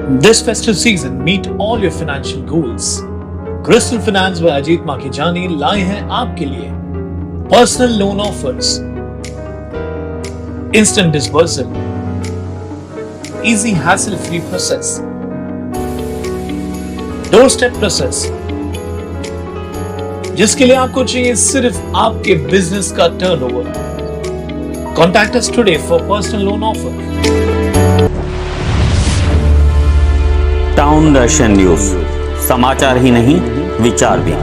This festive season, meet all your financial goals. Crystal Finance by Ajit Makhijani लाए हैं आपके लिए personal loan offers, instant disbursal, easy hassle-free process, doorstep process, जिसके लिए आपको चाहिए सिर्फ आपके बिजनेस का turnover. Contact us today for personal loan offer. Town Darshan news, समाचार ही नहीं विचार भी।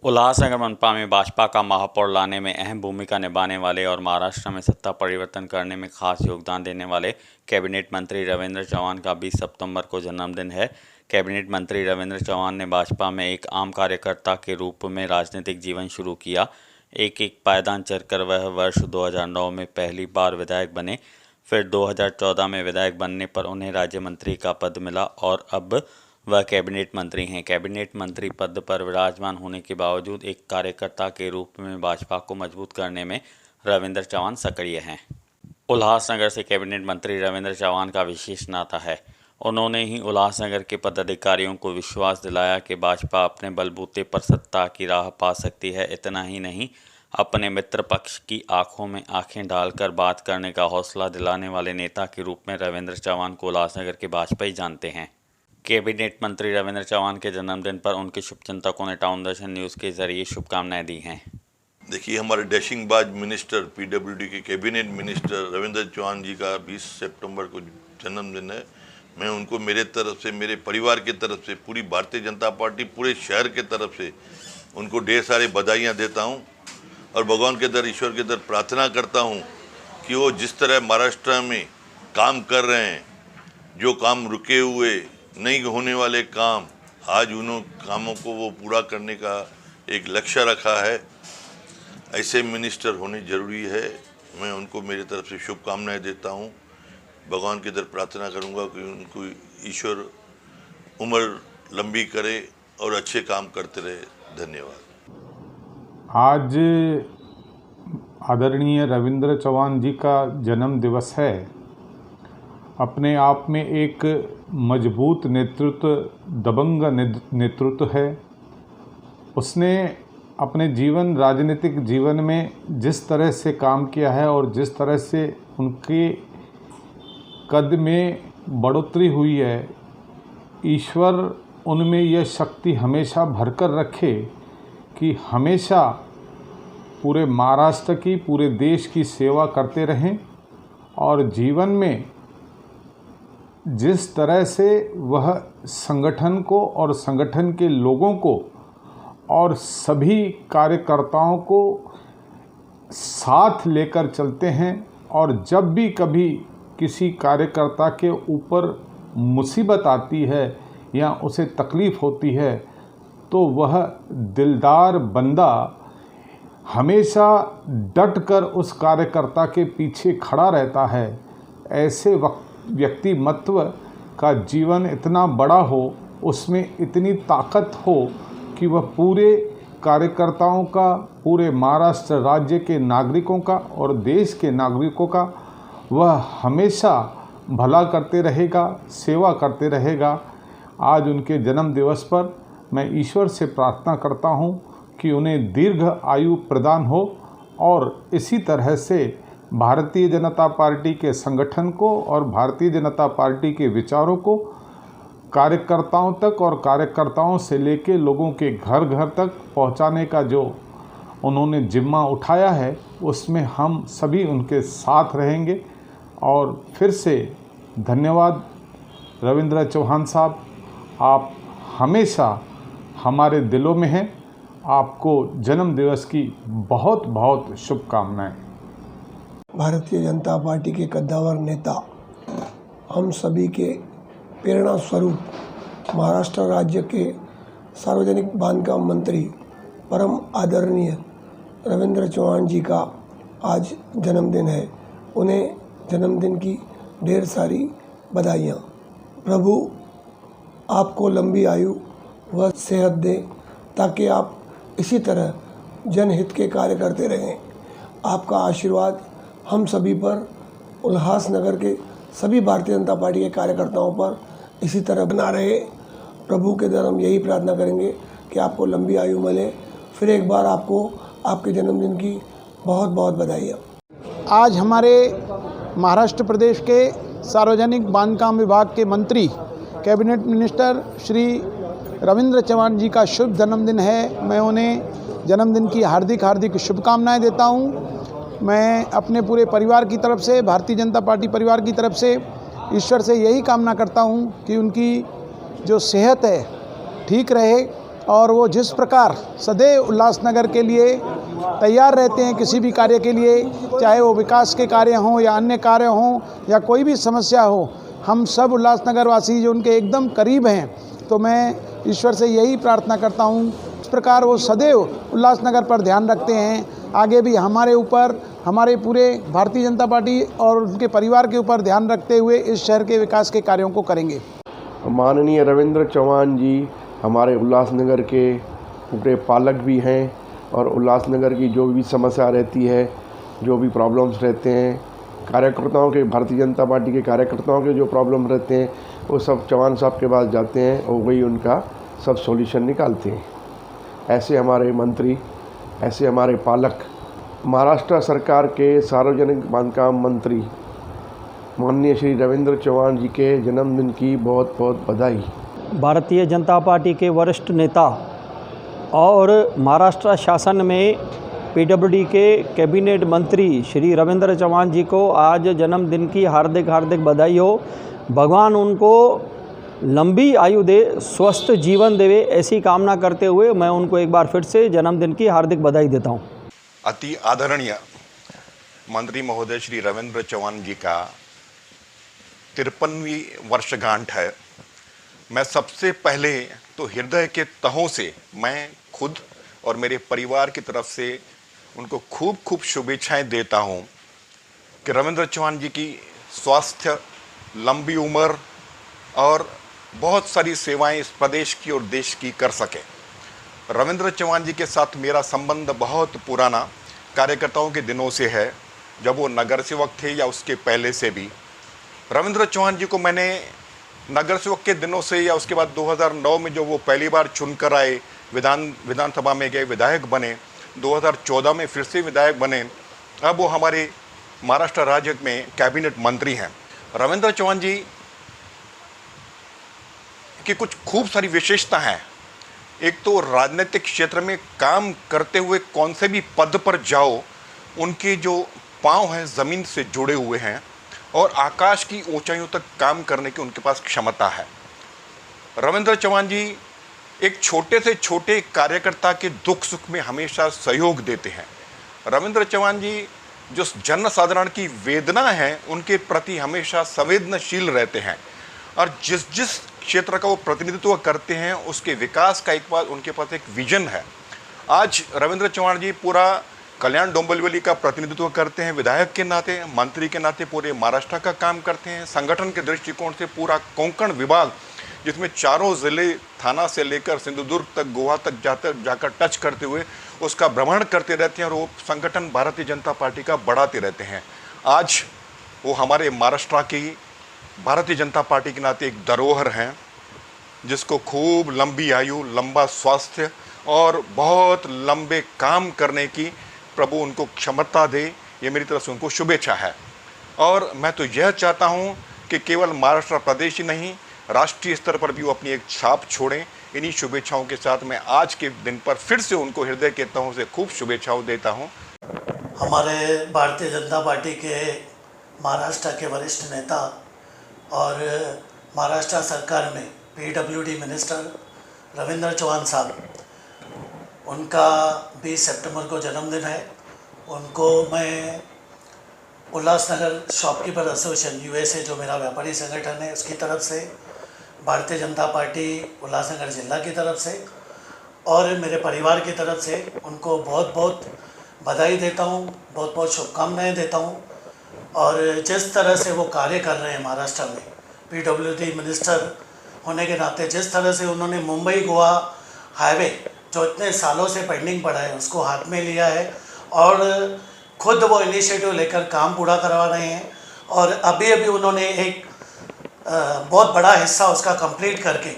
उल्लासनगर मनपा में भाजपा का महापौर लाने में अहम भूमिका निभाने वाले और महाराष्ट्र में सत्ता परिवर्तन करने में खास योगदान देने वाले कैबिनेट मंत्री रविंद्र चौहान का 20 सितंबर को जन्मदिन है। कैबिनेट मंत्री रविंद्र चौहान ने भाजपा में एक आम कार्यकर्ता के रूप में राजनीतिक जीवन शुरू किया। एक पायदान चढ़कर वह वर्ष 2009 में पहली बार विधायक बने। फिर 2014 में विधायक बनने पर उन्हें राज्य मंत्री का पद मिला और अब वह कैबिनेट मंत्री हैं। कैबिनेट मंत्री पद पर विराजमान होने के बावजूद एक कार्यकर्ता के रूप में भाजपा को मजबूत करने में रविंद्र चौहान सक्रिय हैं। उल्लासनगर से कैबिनेट मंत्री रविंद्र चौहान का विशेष नाता है। उन्होंने ही उल्लासनगर के पदाधिकारियों को विश्वास दिलाया कि भाजपा अपने बलबूते पर सत्ता की राह पा सकती है। इतना ही नहीं, अपने मित्र पक्ष की आंखों में आंखें डालकर बात करने का हौसला दिलाने वाले नेता के रूप में रविंद्र चौहान को उल्लासनगर के भाजपाई जानते हैं। कैबिनेट मंत्री रविंद्र चौहान के जन्मदिन पर उनके शुभचिंतकों ने टाउन दर्शन न्यूज़ के जरिए शुभकामनाएं दी हैं। देखिए, हमारे डैशिंगबाज मिनिस्टर पीडब्ल्यूडी के कैबिनेट मिनिस्टर रविंद्र चौहान जी का 20 सितंबर को जन्मदिन है। मैं उनको मेरे तरफ से, मेरे परिवार की तरफ से, पूरी भारतीय जनता पार्टी, पूरे शहर के तरफ से उनको ढेर सारी बधाइयाँ देता हूँ और भगवान के दर, ईश्वर के दर प्रार्थना करता हूँ कि वो जिस तरह महाराष्ट्र में काम कर रहे हैं, जो काम रुके हुए नहीं होने वाले काम, आज उन कामों को वो पूरा करने का एक लक्ष्य रखा है। ऐसे मिनिस्टर होने ज़रूरी है। मैं उनको मेरी तरफ से शुभकामनाएं देता हूँ। भगवान के दर प्रार्थना करूँगा कि उनको ईश्वर उम्र लंबी करे और अच्छे काम करते रहे। धन्यवाद। आज आदरणीय रविंद्र चौहान जी का जन्म दिवस है। अपने आप में एक मजबूत नेतृत्व, दबंग नेतृत्व है। उसने अपने राजनीतिक जीवन में जिस तरह से काम किया है और जिस तरह से उनके कद में बढ़ोतरी हुई है, ईश्वर उनमें यह शक्ति हमेशा भरकर रखे कि हमेशा पूरे महाराष्ट्र की, पूरे देश की सेवा करते रहें और जीवन में जिस तरह से वह संगठन को और संगठन के लोगों को और सभी कार्यकर्ताओं को साथ लेकर चलते हैं और जब भी कभी किसी कार्यकर्ता के ऊपर मुसीबत आती है या उसे तकलीफ़ होती है तो वह दिलदार बंदा हमेशा डटकर उस कार्यकर्ता के पीछे खड़ा रहता है। ऐसे व्यक्तिमत्व का जीवन इतना बड़ा हो, उसमें इतनी ताकत हो कि वह पूरे कार्यकर्ताओं का, पूरे महाराष्ट्र राज्य के नागरिकों का और देश के नागरिकों का वह हमेशा भला करते रहेगा, सेवा करते रहेगा। आज उनके जन्म दिवस पर मैं ईश्वर से प्रार्थना करता हूँ कि उन्हें दीर्घ आयु प्रदान हो और इसी तरह से भारतीय जनता पार्टी के संगठन को और भारतीय जनता पार्टी के विचारों को कार्यकर्ताओं तक और कार्यकर्ताओं से लेकर लोगों के घर घर तक पहुंचाने का जो उन्होंने जिम्मा उठाया है, उसमें हम सभी उनके साथ रहेंगे। और फिर से धन्यवाद रविंद्र चौहान साहब, आप हमेशा हमारे दिलों में हैं। आपको जन्म दिवस की बहुत बहुत शुभकामनाएं। भारतीय जनता पार्टी के कद्दावर नेता, हम सभी के प्रेरणा स्वरूप महाराष्ट्र राज्य के सार्वजनिक बांधकाम मंत्री परम आदरणीय रविंद्र चौहान जी का आज जन्मदिन है। उन्हें जन्मदिन की ढेर सारी बधाइयाँ। प्रभु आपको लंबी आयु व सेहत दे ताकि आप इसी तरह जनहित के कार्य करते रहें। आपका आशीर्वाद हम सभी पर, उल्लासनगर के सभी भारतीय जनता पार्टी के कार्यकर्ताओं पर इसी तरह बना रहे। प्रभु के द्वारा हम यही प्रार्थना करेंगे कि आपको लंबी आयु मिले। फिर एक बार आपको आपके जन्मदिन की बहुत बहुत बधाई। आज हमारे महाराष्ट्र प्रदेश के सार्वजनिक बांधकाम विभाग के मंत्री कैबिनेट मिनिस्टर श्री रविंद्र चौहान जी का शुभ जन्मदिन है। मैं उन्हें जन्मदिन की हार्दिक हार्दिक शुभकामनाएं देता हूं। मैं अपने पूरे परिवार की तरफ से, भारतीय जनता पार्टी परिवार की तरफ से ईश्वर से यही कामना करता हूं कि उनकी जो सेहत है ठीक रहे और वो जिस प्रकार सदैव उल्लासनगर के लिए तैयार रहते हैं किसी भी कार्य के लिए, चाहे वो विकास के कार्य हों या अन्य कार्य हों या कोई भी समस्या हो, हम सब उल्लासनगर वासी जो उनके एकदम करीब हैं, तो मैं ईश्वर से यही प्रार्थना करता हूँ इस प्रकार वो सदैव उल्लासनगर पर ध्यान रखते हैं। आगे भी हमारे ऊपर, हमारे पूरे भारतीय जनता पार्टी और उनके परिवार के ऊपर ध्यान रखते हुए इस शहर के विकास के कार्यों को करेंगे। माननीय रविंद्र चौहान जी हमारे उल्लासनगर के पूरे पालक भी हैं और उल्लासनगर की जो भी समस्या रहती है, जो भी प्रॉब्लम्स रहते हैं, कार्यकर्ताओं के, भारतीय जनता पार्टी के कार्यकर्ताओं के जो प्रॉब्लम रहते हैं, वो सब चौहान साहब के पास जाते हैं और वही उनका सब सॉल्यूशन निकालते हैं। ऐसे हमारे मंत्री, ऐसे हमारे पालक। महाराष्ट्र सरकार के सार्वजनिक बांधकाम मंत्री माननीय श्री रविंद्र चौहान जी के जन्मदिन की बहुत बहुत बधाई। भारतीय जनता पार्टी के वरिष्ठ नेता और महाराष्ट्र शासन में पीडब्ल्यूडी के कैबिनेट मंत्री श्री रविंद्र चौहान जी को आज जन्मदिन की हार्दिक हार्दिक बधाई हो। भगवान उनको लंबी आयु दे, स्वस्थ जीवन देवे, ऐसी कामना करते हुए मैं उनको एक बार फिर से जन्मदिन की हार्दिक बधाई देता हूँ। अति आदरणीय मंत्री महोदय श्री रविंद्र चौहान जी का 53वीं वर्षगांठ है। मैं सबसे पहले तो हृदय के तहों से मैं खुद और मेरे परिवार की तरफ से उनको खूब खूब शुभेच्छाएं देता हूं कि रविंद्र चौहान जी की स्वास्थ्य, लंबी उम्र और बहुत सारी सेवाएं इस प्रदेश की और देश की कर सके। रविंद्र चौहान जी के साथ मेरा संबंध बहुत पुराना कार्यकर्ताओं के दिनों से है, जब वो नगर सेवक थे या उसके पहले से भी। रविंद्र चौहान जी को मैंने नगर सेवक के दिनों से या उसके बाद 2009 में जो वो पहली बार चुनकर आए, विधानसभा में गए, विधायक बने, 2014 में फिर से विधायक बने, अब वो हमारे महाराष्ट्र राज्य में कैबिनेट मंत्री हैं। रविंद्र चौहान जी की कुछ खूब सारी विशेषता हैं। एक तो राजनीतिक क्षेत्र में काम करते हुए कौन से भी पद पर जाओ, उनके जो पांव हैं ज़मीन से जुड़े हुए हैं और आकाश की ऊंचाइयों तक काम करने की उनके पास क्षमता है। रविंद्र चौहान जी एक छोटे से छोटे कार्यकर्ता के दुख सुख में हमेशा सहयोग देते हैं। रविंद्र चौहान जी जो जन साधारण की वेदना है उनके प्रति हमेशा संवेदनशील रहते हैं और जिस जिस क्षेत्र का वो प्रतिनिधित्व करते हैं उसके विकास का एक बार उनके पास एक विजन है। आज रविंद्र चौहान जी पूरा कल्याण डोंबिवली का प्रतिनिधित्व करते हैं, विधायक के नाते, मंत्री के नाते पूरे महाराष्ट्र का काम करते हैं। संगठन के दृष्टिकोण से पूरा कोंकण विभाग, जिसमें चारों ज़िले, थाना से लेकर सिंधुदुर्ग तक, गोवा तक जाकर टच करते हुए उसका भ्रमण करते रहते हैं और वो संगठन भारतीय जनता पार्टी का बढ़ाते रहते हैं। आज वो हमारे महाराष्ट्र की भारतीय जनता पार्टी के नाते एक धरोहर हैं, जिसको खूब लंबी आयु, लंबा स्वास्थ्य और बहुत लंबे काम करने की प्रभु उनको क्षमता दे, ये मेरी तरफ से उनको शुभेच्छा है। और मैं तो यह चाहता हूँ कि केवल महाराष्ट्र प्रदेश ही नहीं, राष्ट्रीय स्तर पर भी वो अपनी एक छाप छोड़ें। इन्हीं शुभेच्छाओं के साथ मैं आज के दिन पर फिर से उनको हृदय के तहों से खूब शुभेच्छाओं देता हूँ। हमारे भारतीय जनता पार्टी के महाराष्ट्र के वरिष्ठ नेता और महाराष्ट्र सरकार में पीडब्ल्यूडी मिनिस्टर रविंद्र चौहान साहब, उनका 20 सितंबर को जन्मदिन है। उनको मैं उल्लासनगर शॉपकीपर एसोसिएशन यूएसए, जो मेरा व्यापारी संगठन है, उसकी तरफ से, भारतीय जनता पार्टी उल्लासनगर जिला की तरफ से और मेरे परिवार की तरफ से उनको बहुत बहुत बधाई देता हूँ, बहुत बहुत शुभकामनाएं देता हूँ। और जिस तरह से वो कार्य कर रहे हैं महाराष्ट्र में पीडब्ल्यूडी मिनिस्टर होने के नाते, जिस तरह से उन्होंने मुंबई गोवा हाईवे जो इतने सालों से पेंडिंग पड़ा है उसको हाथ में लिया है और खुद वो इनिशिएटिव लेकर काम पूरा करवा रहे हैं। और अभी अभी उन्होंने एक बहुत बड़ा हिस्सा उसका कंप्लीट करके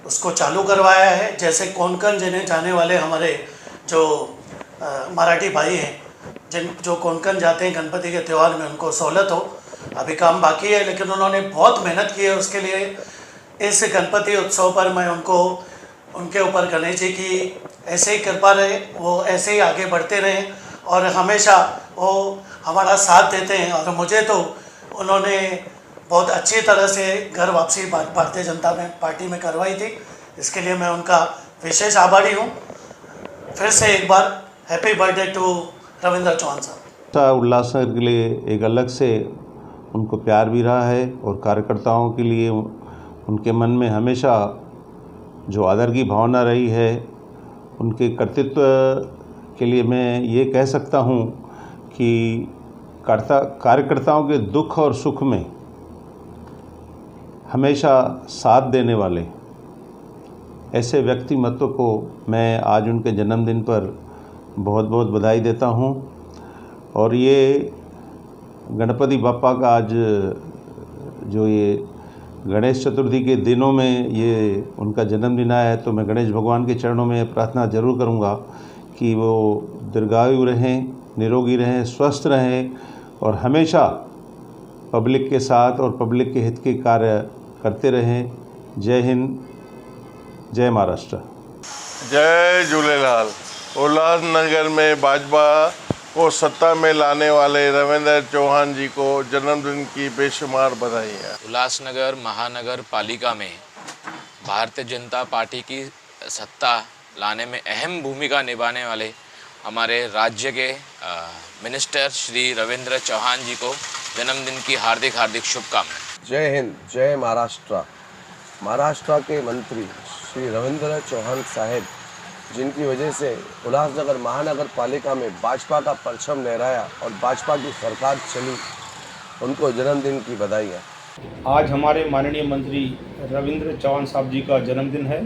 उसको चालू करवाया है। जैसे कोंकण जाने वाले हमारे जो मराठी भाई हैं जो कोंकण जाते हैं गणपति के त्यौहार में, उनको सहूलत हो। अभी काम बाकी है, लेकिन उन्होंने बहुत मेहनत की है उसके लिए। इस गणपति उत्सव पर मैं उनके ऊपर गणेश जी की ऐसे ही कृपा रहे, वो ऐसे ही आगे बढ़ते रहें और हमेशा वो हमारा साथ देते हैं। और मुझे तो उन्होंने बहुत अच्छी तरह से घर वापसी भारतीय जनता पार्टी में करवाई थी, इसके लिए मैं उनका विशेष आभारी हूँ। फिर से एक बार happy birthday to Ravindra Chauhan साहब। उल्लासनगर के लिए एक अलग से उनको प्यार भी रहा है और कार्यकर्ताओं के लिए उनके मन में हमेशा जो आदर की भावना रही है, उनके कर्तृत्व के लिए मैं ये कह सकता हूँ कि कार्यकर्ताओं के दुख और सुख में हमेशा साथ देने वाले ऐसे व्यक्तिमत्व को मैं आज उनके जन्मदिन पर बहुत बहुत बधाई देता हूँ। और ये गणपति बप्पा का आज जो ये गणेश चतुर्थी के दिनों में ये उनका जन्मदिन आया है, तो मैं गणेश भगवान के चरणों में प्रार्थना जरूर करूँगा कि वो दीर्घायु रहें, निरोगी रहें, स्वस्थ रहें और हमेशा पब्लिक के साथ और पब्लिक के हित के कार्य करते रहें। जय हिंद, जय महाराष्ट्र। जय झूलेलाल। उल्लासनगर में भाजपा को सत्ता में लाने वाले रविंद्र चौहान जी को जन्मदिन की बेशुमार बधाई है। उल्लासनगर महानगर पालिका में भारतीय जनता पार्टी की सत्ता लाने में अहम भूमिका निभाने वाले हमारे राज्य के मिनिस्टर श्री रविंद्र चौहान जी को जन्मदिन की हार्दिक हार्दिक शुभकामनाएं। जय हिंद, जय महाराष्ट्र। महाराष्ट्र के मंत्री श्री रविंद्र चौहान साहब, जिनकी वजह से उल्लासनगर महानगर पालिका में भाजपा का परचम लहराया और भाजपा की सरकार चली, उनको जन्मदिन की बधाई है। आज हमारे माननीय मंत्री रविंद्र चौहान साहब जी का जन्मदिन है।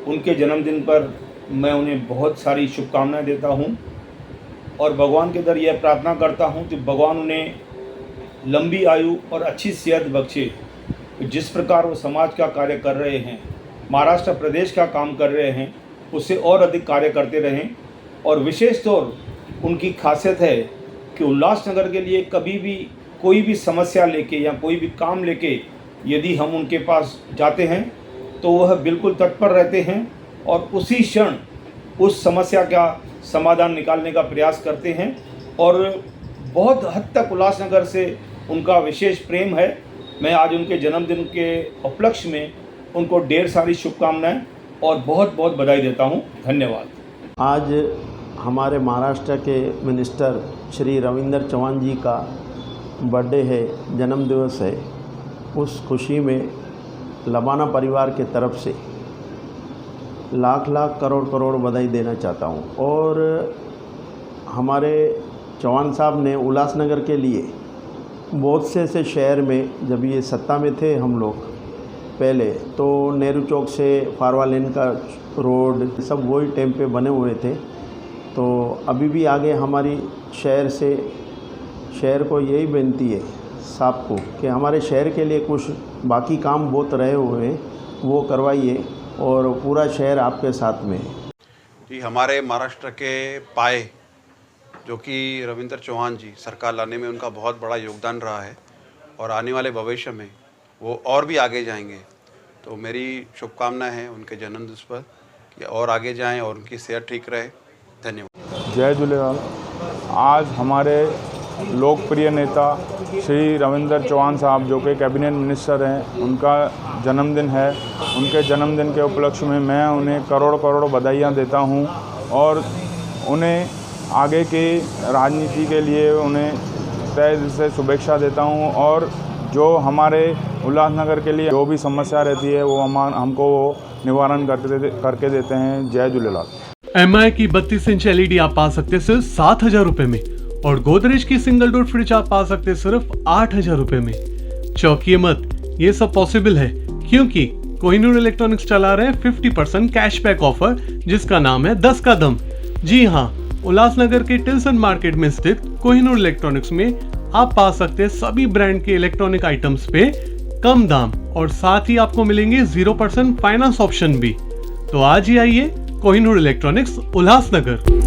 उनके जन्मदिन पर मैं उन्हें बहुत सारी शुभकामनाएं देता हूं और भगवान के दर यह प्रार्थना करता हूं कि भगवान उन्हें लंबी आयु और अच्छी सेहत बख्शे। जिस प्रकार वो समाज का कार्य कर रहे हैं, महाराष्ट्र प्रदेश का काम कर रहे हैं, उससे और अधिक कार्य करते रहें। और विशेष तौर उनकी खासियत है कि उल्लासनगर के लिए कभी भी कोई भी समस्या लेके या कोई भी काम लेके यदि हम उनके पास जाते हैं तो वह बिल्कुल तत्पर रहते हैं और उसी क्षण उस समस्या का समाधान निकालने का प्रयास करते हैं। और बहुत हद तक उल्लासनगर से उनका विशेष प्रेम है। मैं आज उनके जन्मदिन के उपलक्ष्य में उनको ढेर सारी शुभकामनाएं और बहुत बहुत बधाई देता हूं। धन्यवाद। आज हमारे महाराष्ट्र के मिनिस्टर श्री रविंद्र चौहान जी का बर्थडे है, जन्मदिवस है। उस खुशी में लबाना परिवार के तरफ से लाख लाख करोड़ करोड़ बधाई देना चाहता हूं। और हमारे चौहान साहब ने उल्लासनगर के लिए बहुत से शहर में, जब ये सत्ता में थे हम लोग पहले, तो नेहरू चौक से फारवा लेन का रोड सब वही टाइम पे बने हुए थे। तो अभी भी आगे हमारी शहर को यही विनती है साहब को कि हमारे शहर के लिए कुछ बाकी काम बहुत रहे हुए हैं, वो करवाइए और पूरा शहर आपके साथ में है। जी, हमारे महाराष्ट्र के पाए जो कि रविंद्र चौहान जी, सरकार लाने में उनका बहुत बड़ा योगदान रहा है और आने वाले भविष्य में वो और भी आगे जाएंगे। तो मेरी शुभकामना है उनके जन्मदिन पर कि और आगे जाएं और उनकी सेहत ठीक रहे। धन्यवाद। जय झूलेलाल। आज हमारे लोकप्रिय नेता श्री रविंद्र चौहान साहब, जो कि कैबिनेट मिनिस्टर हैं, उनका जन्मदिन है। उनके जन्मदिन के उपलक्ष्य में मैं उन्हें करोड़ करोड़ बधाइयाँ देता हूँ और उन्हें आगे की राजनीति के लिए उन्हें तहे दिल से शुभेच्छा देता हूँ। और जो हमारे उल्लासनगर के लिए जो भी समस्या रहती है वो हमको निवारण करके देते हैं। जय झूलेलाल। MI की 32 इंच LED आप पा सकते सिर्फ 7,000 रुपए में और गोदरेज की सिंगल डोर फ्रिज आप पा सकते सिर्फ 8,000 रुपए में। चौंकिए मत, ये सब पॉसिबल है क्योंकि कोहिनूर इलेक्ट्रॉनिक्स चला रहे हैं 50% कैशबैक ऑफर, जिसका नाम है 10 का दम। जी हाँ, उल्लासनगर के टिल्सन मार्केट में स्थित कोहिनूर इलेक्ट्रॉनिक्स में आप पा सकते हैं सभी ब्रांड के इलेक्ट्रॉनिक आइटम्स पे कम दाम और साथ ही आपको मिलेंगे 0% फाइनेंस ऑप्शन भी। तो आज ही आइए कोहिनूर इलेक्ट्रॉनिक्स उल्लासनगर।